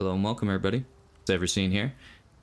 Hello and welcome everybody. It's Everseen here.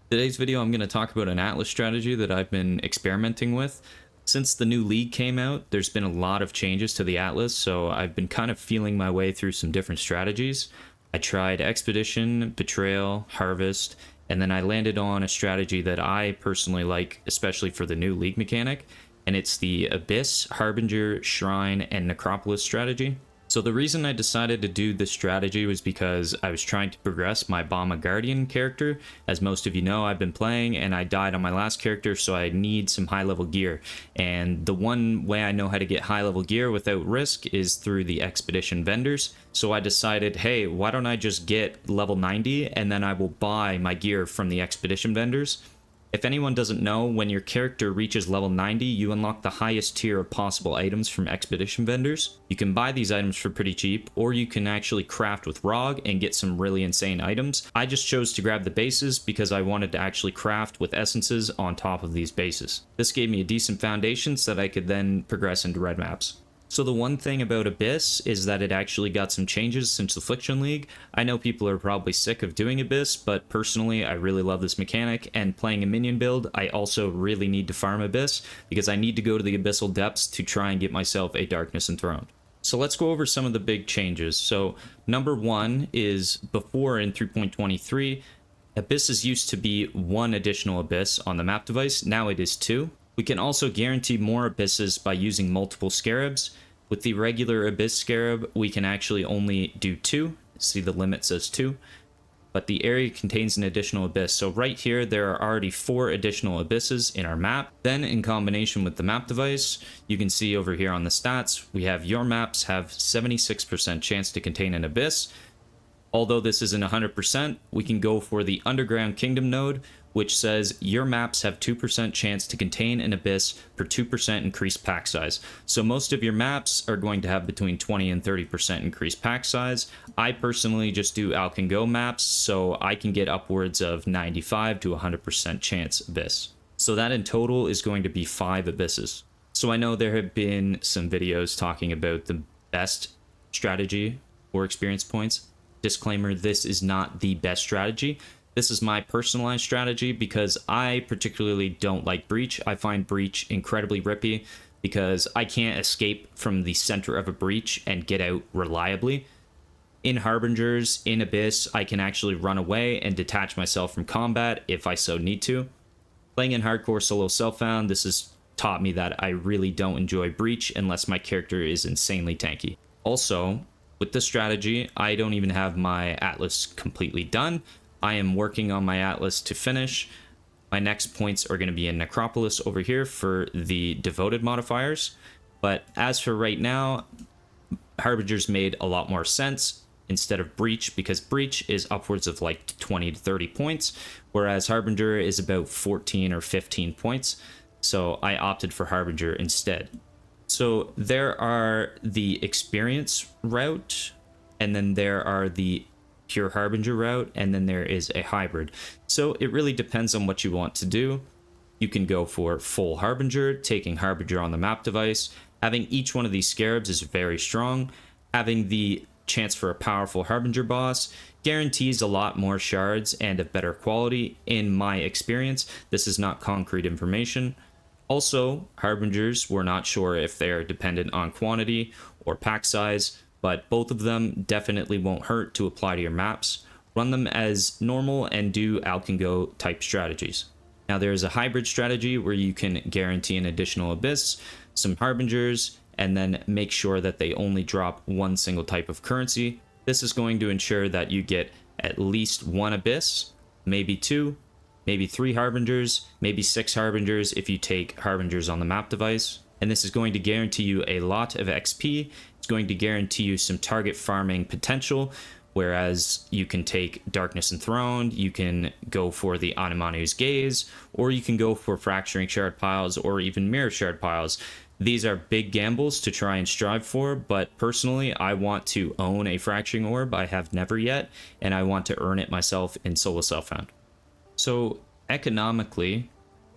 Today's video I'm going to talk about an Atlas strategy that I've been experimenting with. Since the new league came out, there's been a lot of changes to the Atlas, so I've been kind of feeling my way through some different strategies. I tried Expedition, Betrayal, Harvest, and then I landed on a strategy that I personally like, especially for the new league mechanic, and it's the Abyss, Harbinger, Shrine, and Necropolis strategy. So the reason I decided to do this strategy was because I was trying to progress my Bama Guardian character. As most of you know, I've been playing and I died on my last character, so I need some high level gear. And the one way I know how to get high level gear without risk is through the Expedition vendors. So I decided, hey, why don't I just get level 90 and then I will buy my gear from the Expedition vendors. If anyone doesn't know, when your character reaches level 90, you unlock the highest tier of possible items from Expedition vendors. You can buy these items for pretty cheap, or you can actually craft with ROG and get some really insane items. I just chose to grab the bases because I wanted to actually craft with essences on top of these bases. This gave me a decent foundation so that I could then progress into red maps. So the one thing about Abyss is that it actually got some changes since the Affliction League. I know people are probably sick of doing Abyss, but personally I really love this mechanic, and playing a minion build, I also really need to farm Abyss because I need to go to the Abyssal Depths to try and get myself a Darkness Enthroned. So let's go over some of the big changes. So number one is before in 3.23, Abysses used to be one additional Abyss on the map device, now it is two. We can also guarantee more Abysses by using multiple Scarabs. With the regular Abyss Scarab, we can actually only do two. See, the limit says two. But the area contains an additional Abyss. So right here, there are already 4 additional Abysses in our map. Then in combination with the map device, you can see over here on the stats, we have your maps have 76% chance to contain an Abyss. Although this isn't 100%, we can go for the Underground Kingdom node, which says your maps have 2% chance to contain an Abyss for 2% increased pack size. So most of your maps are going to have between 20 and 30% increased pack size. I personally just do Alcan-Go maps, so I can get upwards of 95 to 100% chance Abyss. So that in total is going to be 5 Abysses. So I know there have been some videos talking about the best strategy for experience points. Disclaimer, this is not the best strategy. This is my personalized strategy because I particularly don't like Breach. I find Breach incredibly rippy because I can't escape from the center of a breach and get out reliably. In Harbingers, in Abyss, I can actually run away and detach myself from combat if I so need to. Playing in hardcore solo self-found, this has taught me that I really don't enjoy Breach unless my character is insanely tanky. Also, with this strategy, I don't even have my Atlas completely done. I am working on my Atlas to finish. My next points are going to be in Necropolis over here for the devoted modifiers. But as for right now, Harbingers made a lot more sense instead of Breach, because Breach is upwards of like 20 to 30 points, whereas Harbinger is about 14 or 15 points. So I opted for Harbinger instead. So there are the experience route, and then there are the pure Harbinger route, and then there is a hybrid. So it really depends on what you want to do. You can go for full Harbinger, taking Harbinger on the map device. Having each one of these Scarabs is very strong. Having the chance for a powerful Harbinger boss guarantees a lot more shards and of better quality in my experience. This is not concrete information. Also, Harbingers, we're not sure if they're dependent on quantity or pack size, but both of them definitely won't hurt to apply to your maps. Run them as normal and do Alcan-Go type strategies. Now there is a hybrid strategy where you can guarantee an additional Abyss, some Harbingers, and then make sure that they only drop one single type of currency. This is going to ensure that you get at least 1 Abyss, maybe 2, maybe 3 Harbingers, maybe 6 Harbingers if you take Harbingers on the map device. And this is going to guarantee you a lot of XP. It's going to guarantee you some target farming potential, whereas you can take Darkness Enthroned, you can go for the Animanu's Gaze, or you can go for Fracturing Shard Piles, or even Mirror Shard Piles. These are big gambles to try and strive for, but personally, I want to own a Fracturing Orb. I have never yet, and I want to earn it myself in solo self-found. So economically,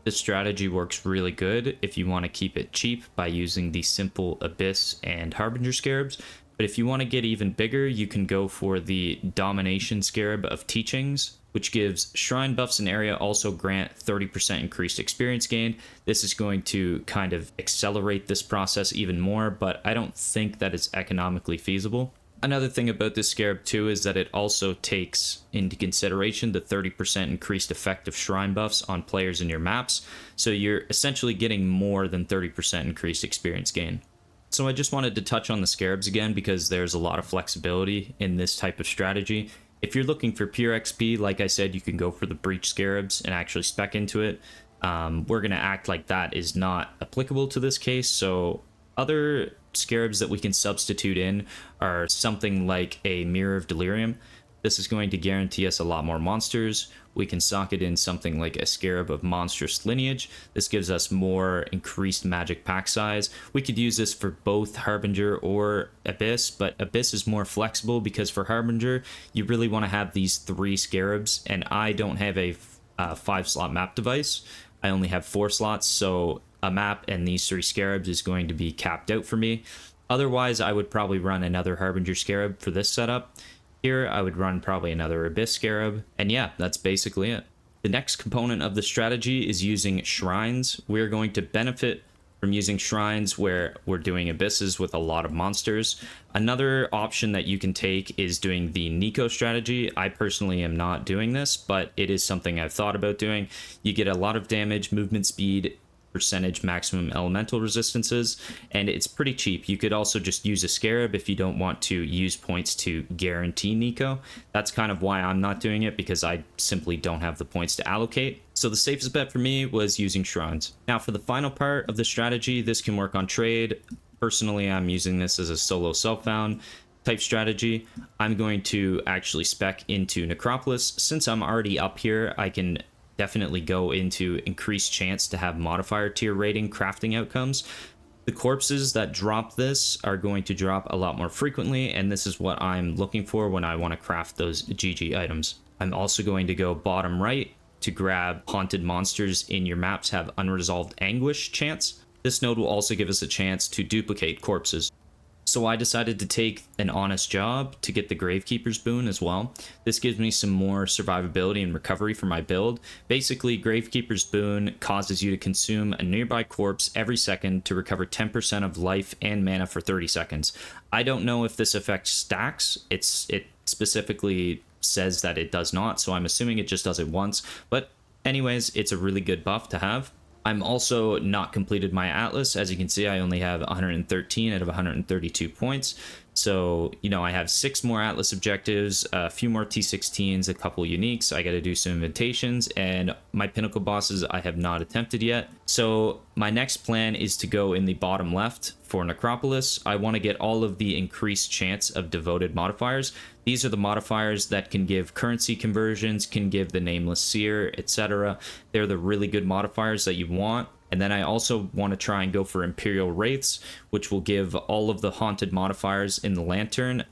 this strategy works really good if you want to keep it cheap by using the simple Abyss and Harbinger Scarabs. But if you want to get even bigger, you can go for the Domination Scarab of Teachings, which gives shrine buffs in area also grant 30% increased experience gain. This is going to kind of accelerate this process even more, but I don't think that it's economically feasible. Another thing about this scarab too is that it also takes into consideration the 30% increased effective shrine buffs on players in your maps, so you're essentially getting more than 30% increased experience gain. So I just wanted to touch on the scarabs again because there's a lot of flexibility in this type of strategy. If you're looking for pure XP, like I said, you can go for the breach scarabs and actually spec into it. We're going to act like that is not applicable to this case, so other scarabs that we can substitute in are something like a Mirror of Delirium. This is going to guarantee us a lot more monsters. We can socket in something like a Scarab of Monstrous Lineage. This gives us more increased magic pack size. We could use this for both Harbinger or Abyss, but Abyss is more flexible because for Harbinger, you really want to have these 3 scarabs, and I don't have a 5-slot map device. I only have 4 slots, so a map and these 3 scarabs is going to be capped out for me. Otherwise, I would probably run another Harbinger scarab for this setup. Here, I would run probably another Abyss scarab, and yeah, that's basically it. The next component of the strategy is using shrines. We're going to benefit from using shrines where we're doing abysses with a lot of monsters. Another option that you can take is doing the Nico strategy. I personally am not doing this, but it is something I've thought about doing. You get a lot of damage, movement speed, percentage maximum elemental resistances, and it's pretty cheap. You could also just use a scarab if you don't want to use points to guarantee Nico. That's kind of why I'm not doing it, because I simply don't have the points to allocate. So the safest bet for me was using shrines. Now for the final part of the strategy, this can work on trade. Personally, I'm using this as a solo self-found type strategy. I'm going to actually spec into Necropolis. Since I'm already up here, I can definitely go into increased chance to have modifier tier rating crafting outcomes. The corpses that drop this are going to drop a lot more frequently, and this is what I'm looking for when I want to craft those GG items. I'm also going to go bottom right to grab haunted monsters in your maps have unresolved anguish chance. This node will also give us a chance to duplicate corpses. So I decided to take an honest job to get the Gravekeeper's boon as well. This gives me some more survivability and recovery for my build. Basically, Gravekeeper's boon causes you to consume a nearby corpse every second to recover 10% of life and mana for 30 seconds. I don't know if this affects stacks. It specifically says that it does not, so I'm assuming it just does it once. But anyways, it's a really good buff to have. I'm also not completed my Atlas. As you can see, I only have 113 out of 132 points. So, you know, I have 6 more Atlas objectives, a few more T16s, a couple uniques. I got to do some invitations, and my pinnacle bosses I have not attempted yet. So my next plan is to go in the bottom left for Necropolis. I want to get all of the increased chance of devoted modifiers. These are the modifiers that can give currency conversions, can give the Nameless Seer, etc. They're the really good modifiers that you want. And then I also want to try and go for Imperial Wraiths, which will give all of the haunted modifiers in the Lantern.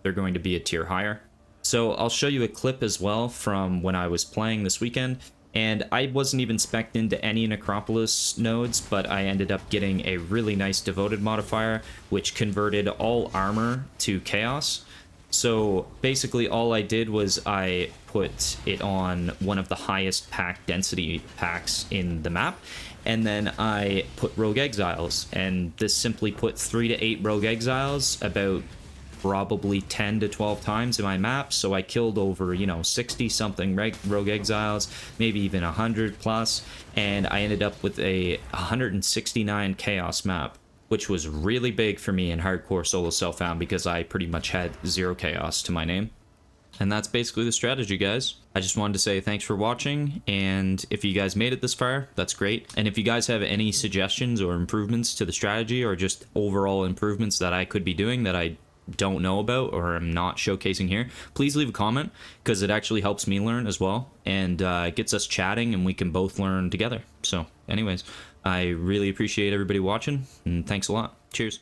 They're going to be a tier higher. So I'll show you a clip as well from when I was playing this weekend. And I wasn't even spec'd into any Necropolis nodes, but I ended up getting a really nice devoted modifier, which converted all armor to chaos. So basically all I did was I put it on one of the highest pack density packs in the map, and then I put Rogue Exiles, and this simply put 3 to 8 Rogue Exiles about probably 10 to 12 times in my map. So I killed over, you know, 60 something Rogue Exiles, maybe even 100 plus, and I ended up with a 169 chaos map, which was really big for me in hardcore solo self-found because I pretty much had 0 chaos to my name. And that's basically the strategy, guys. I just wanted to say thanks for watching, and if you guys made it this far, that's great. And if you guys have any suggestions or improvements to the strategy, or just overall improvements that I could be doing that I don't know about or am not showcasing here, please leave a comment, because it actually helps me learn as well, and gets us chatting, and we can both learn together. So anyways, I really appreciate everybody watching, and thanks a lot. Cheers.